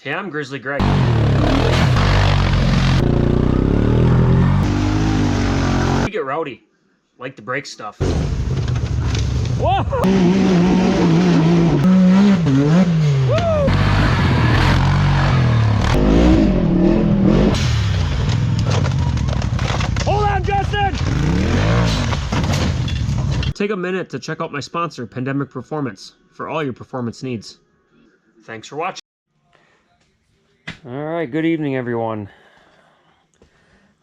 Hey, I'm Grizzly Greg. We get rowdy, like to break stuff. Whoa! Woo! Hold on, Justin! Take a minute to check out my sponsor, Pandemic Performance, for all your performance needs. Thanks for watching. All right, good evening, everyone.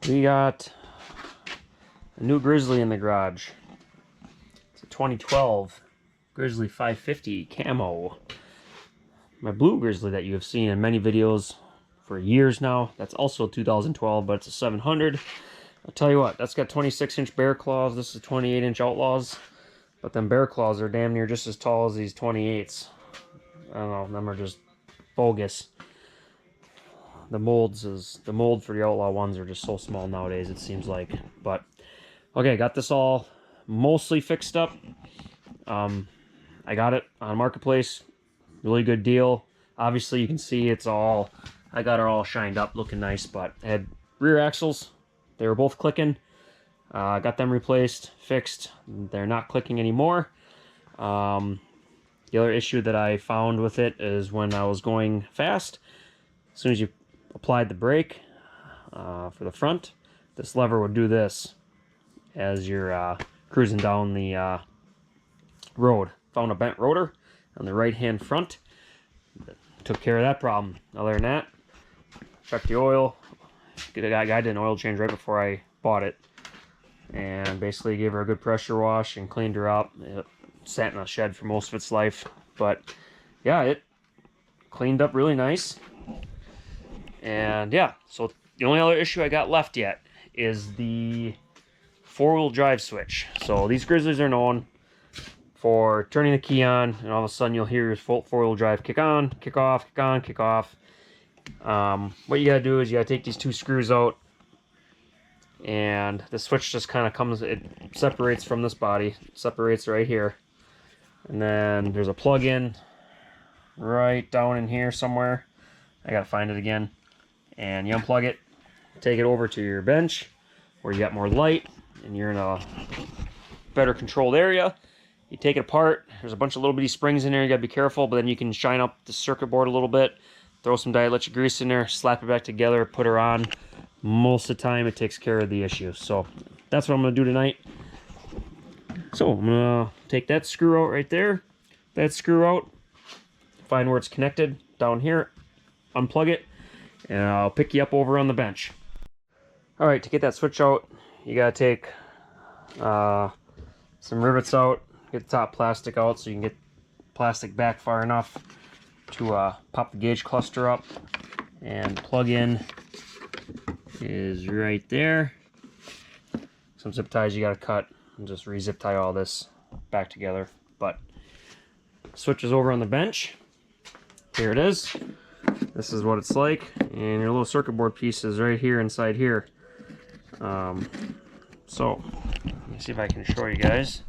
We got a new Grizzly in the garage. It's a 2012 Grizzly 550 camo. My blue Grizzly that you have seen in many videos for years now. That's also 2012, but it's a 700. I'll tell you what, that's got 26-inch bear claws. This is 28-inch outlaws. But them bear claws are damn near just as tall as these 28s. I don't know, them are just bogus. The mold for the outlaw ones are just so small nowadays, it seems like. But okay, got this all mostly fixed up. I got it on Marketplace, really good deal. Obviously you can see I got it all shined up, looking nice. But I had rear axles, they were both clicking. Got them replaced, fixed. They're not clicking anymore. The other issue that I found with it is when I was going fast, as soon as you applied the brake for the front, this lever would do this as you're cruising down the road. Found a bent rotor on the right hand front. Took care of that problem. Other than that, checked the oil. I did an oil change right before I bought it, and basically gave her a good pressure wash and cleaned her up. It sat in a shed for most of its life, but yeah, it cleaned up really nice. And yeah, so the only other issue I got left yet is the four-wheel drive switch. So these Grizzlies are known for turning the key on, and all of a sudden you'll hear your four-wheel drive kick on, kick off, kick on, kick off. What you gotta do is you gotta take these two screws out, and the switch just kind of it separates from this body, separates right here. And then there's a plug-in right down in here somewhere. I gotta find it again. And you unplug it, take it over to your bench where you got more light and you're in a better controlled area. You take it apart, there's a bunch of little bitty springs in there, you gotta be careful, but then you can shine up the circuit board a little bit, throw some dielectric grease in there, slap it back together, put her on. Most of the time it takes care of the issue. So that's what I'm gonna do tonight. So I'm gonna take that screw out right there, that screw out, find where it's connected down here, unplug it, and I'll pick you up over on the bench. Alright, to get that switch out, you gotta take some rivets out, get the top plastic out so you can get plastic back far enough to pop the gauge cluster up. And plug in is right there. Some zip ties you gotta cut and just re-zip tie all this back together. But switch is over on the bench. Here it is. This is what it's like, and your little circuit board piece is right here inside here. So let me see if I can show you guys.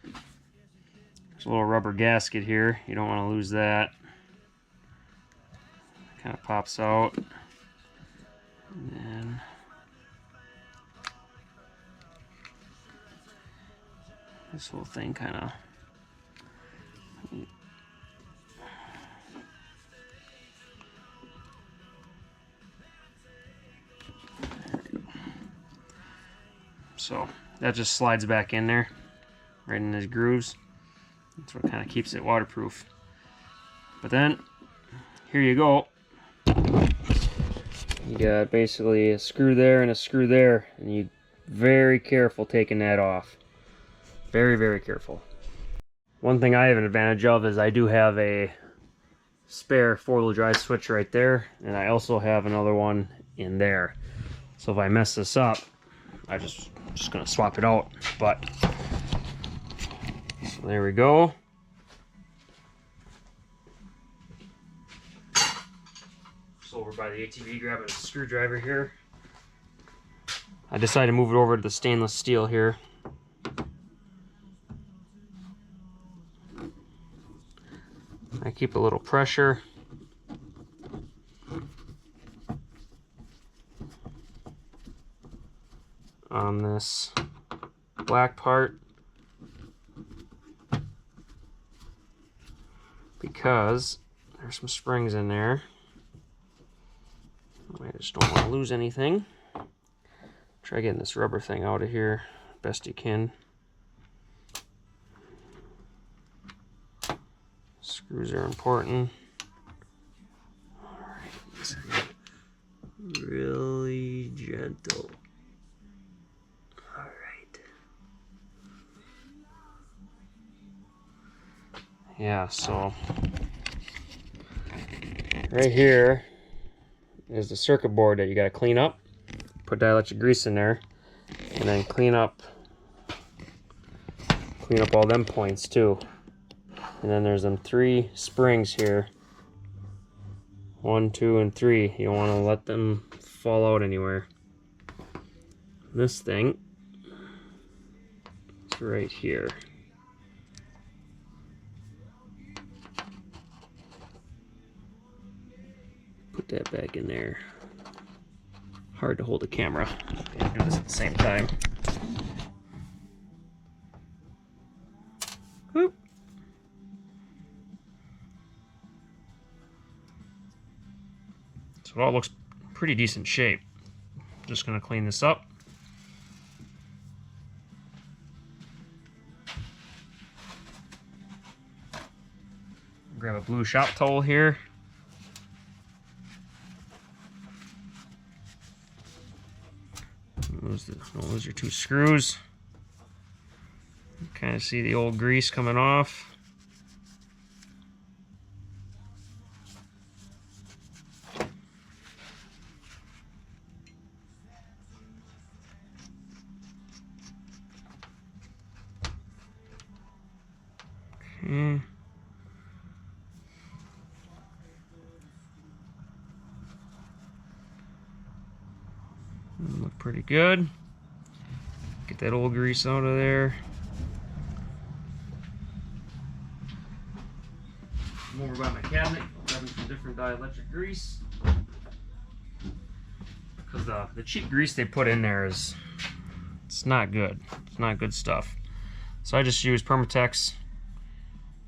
There's a little rubber gasket here. You don't want to lose that. Kind of pops out, and then this whole thing kind of so that just slides back in there, right in these grooves. That's what kind of keeps it waterproof. But then, here you go. You got basically a screw there and a screw there, and you very careful taking that off. Very, very careful. One thing I have an advantage of is I do have a spare four-wheel drive switch right there, and I also have another one in there. So if I mess this up, I'm just gonna swap it out. But so there we go. Just over by the ATV, grabbing a screwdriver here. I decided to move it over to the stainless steel here. I keep a little pressure. on this black part because there's some springs in there. I just don't want to lose anything. Try getting this rubber thing out of here best you can. Screws are important. Alright, really gentle. Alright. Yeah, so right here is the circuit board that you got to clean up. Put dielectric grease in there, and then clean up all them points too. And then there's them 3 springs here. 1, 2, and 3. You don't want to let them fall out anywhere. This thing is right here. Put that back in there. Hard to hold the camera. And do this at the same time. Whoop. So it all looks pretty decent shape. Just gonna clean this up. Grab a blue shop towel here. Don't lose your 2 screws. Kind of see the old grease coming off. Okay. Look pretty good. Get that old grease out of there. I'm over by my cabinet, grabbing some different dielectric grease. Because the cheap grease they put in there it's not good. It's not good stuff. So I just use Permatex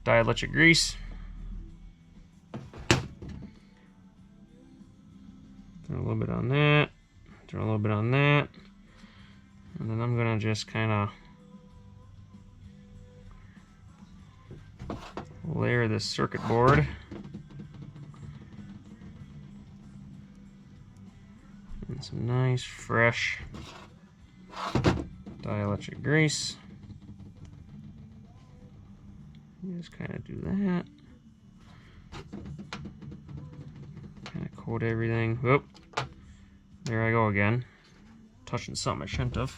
dielectric grease. Throw a little bit on that. Throw a little bit on that. And then I'm gonna just kind of layer this circuit board. And some nice fresh dielectric grease. Just kind of do that. Kind of coat everything. Whoop. There I go again. Touching something I shouldn't have.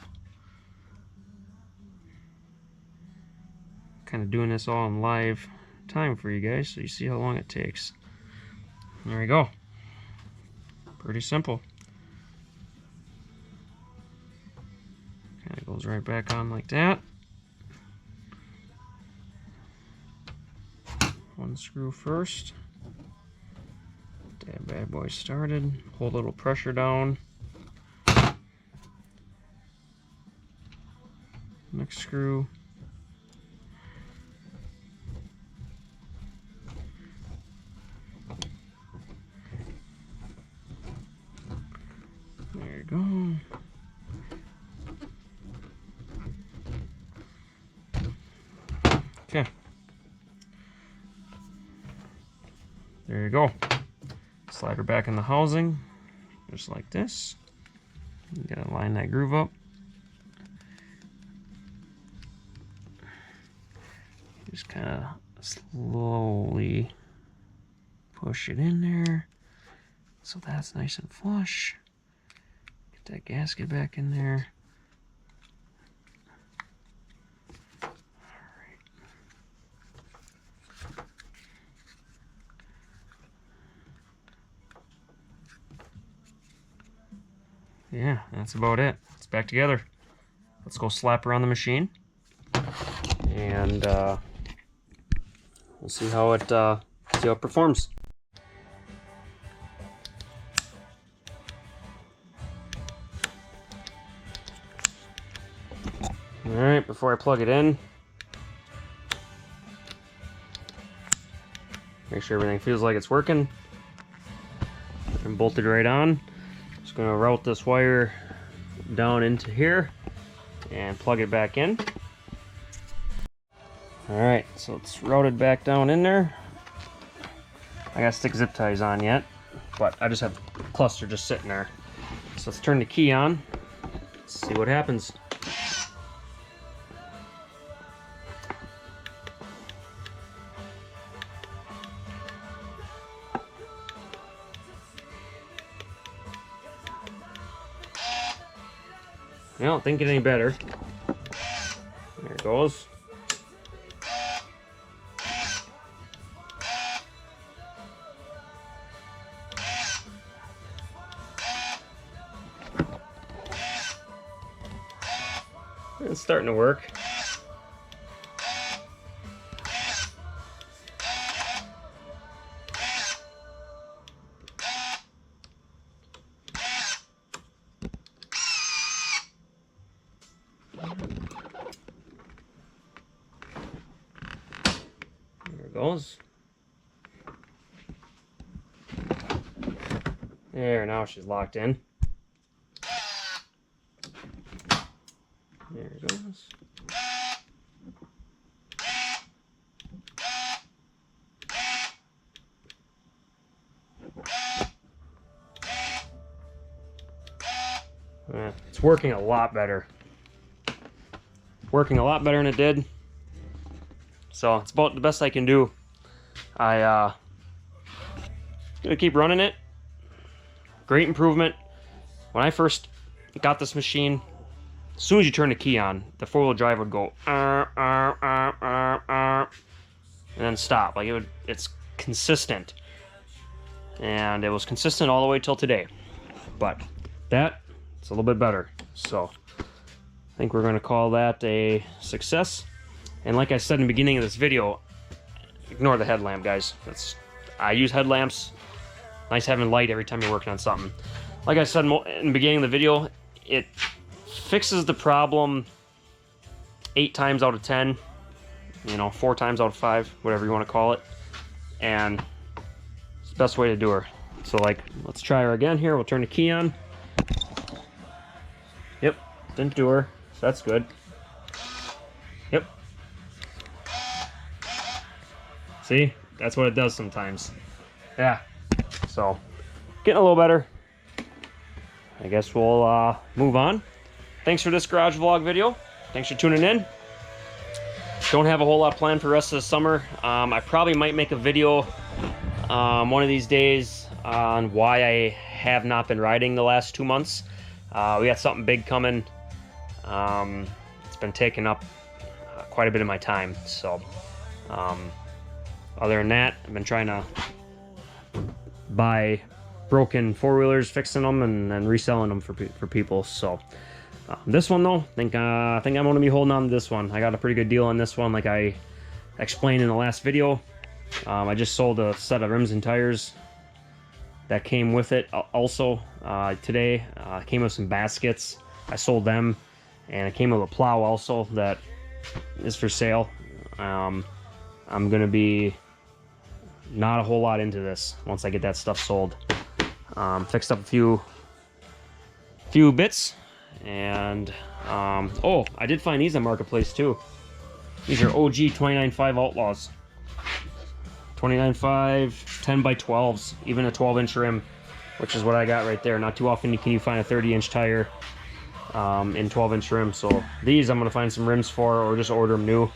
Kind of doing this all in live time for you guys so you see how long it takes. There we go. Pretty simple. Kind of goes right back on like that. 1 screw first. Get that bad boy started. Hold a little pressure down. Next screw. There you go. Okay. There you go. Slide her back in the housing, just like this. You gotta line that groove up. Just kind of slowly push it in there so that's nice and flush. Get that gasket back in there. Yeah, that's about it. It's back together. Let's go slap her on the machine, and we'll see how it performs. Alright, before I plug it in, make sure everything feels like it's working. And bolted right on. Just going to route this wire down into here and plug it back in. Alright, so it's routed back down in there. I gotta stick zip ties on yet, but I just have the cluster just sitting there. So let's turn the key on. Let's see what happens. Well, it didn't get any better. There it goes. It's starting to work. There it goes. There, now she's locked in. There it goes. It's working a lot better. Working a lot better than it did. So it's about the best I can do. Gonna keep running it. Great improvement. When I first got this machine, as soon as you turn the key on, the four-wheel drive would go and then stop. Like it's consistent, and it was consistent all the way till today. But it's a little bit better. So I think we're going to call that a success. And like I said in the beginning of this video, ignore the headlamp, guys. I use headlamps. Nice having light every time you're working on something. Like I said in the beginning of the video, it fixes the problem 8 times out of 10, 4 times out of 5, whatever you want to call it, and it's the best way to do her. So let's try her again here. We'll turn the key on. Yep, didn't do her, so that's good. Yep. See, that's what it does sometimes. Yeah, so getting a little better. I guess we'll move on. Thanks for this garage vlog video. Thanks for tuning in. Don't have a whole lot planned for the rest of the summer. I probably might make a video one of these days on why I have not been riding the last 2 months. We got something big coming. It's been taking up quite a bit of my time. So other than that, I've been trying to buy broken four-wheelers, fixing them, and then reselling them for people. So this one though, I think I'm going to be holding on to this one. I got a pretty good deal on this one, like I explained in the last video. I just sold a set of rims and tires that came with it also today. It came with some baskets. I sold them, and it came with a plow also that is for sale. I'm going to be not a whole lot into this once I get that stuff sold. Fixed up a few bits, and oh, I did find these on Marketplace too. These are OG 29.5 Outlaws. 29.5 10x12s, even a 12-inch rim, which is what I got right there. Not too often can you find a 30-inch tire in 12-inch rim. So these I'm going to find some rims for, or just order them new.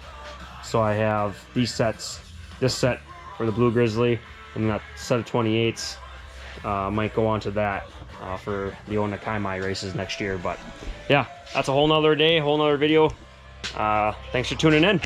So I have these sets, this set for the Blue Grizzly, and that set of 28s might go on to that for the Onakaimai races next year. But yeah, that's a whole nother day, whole nother video. Thanks for tuning in.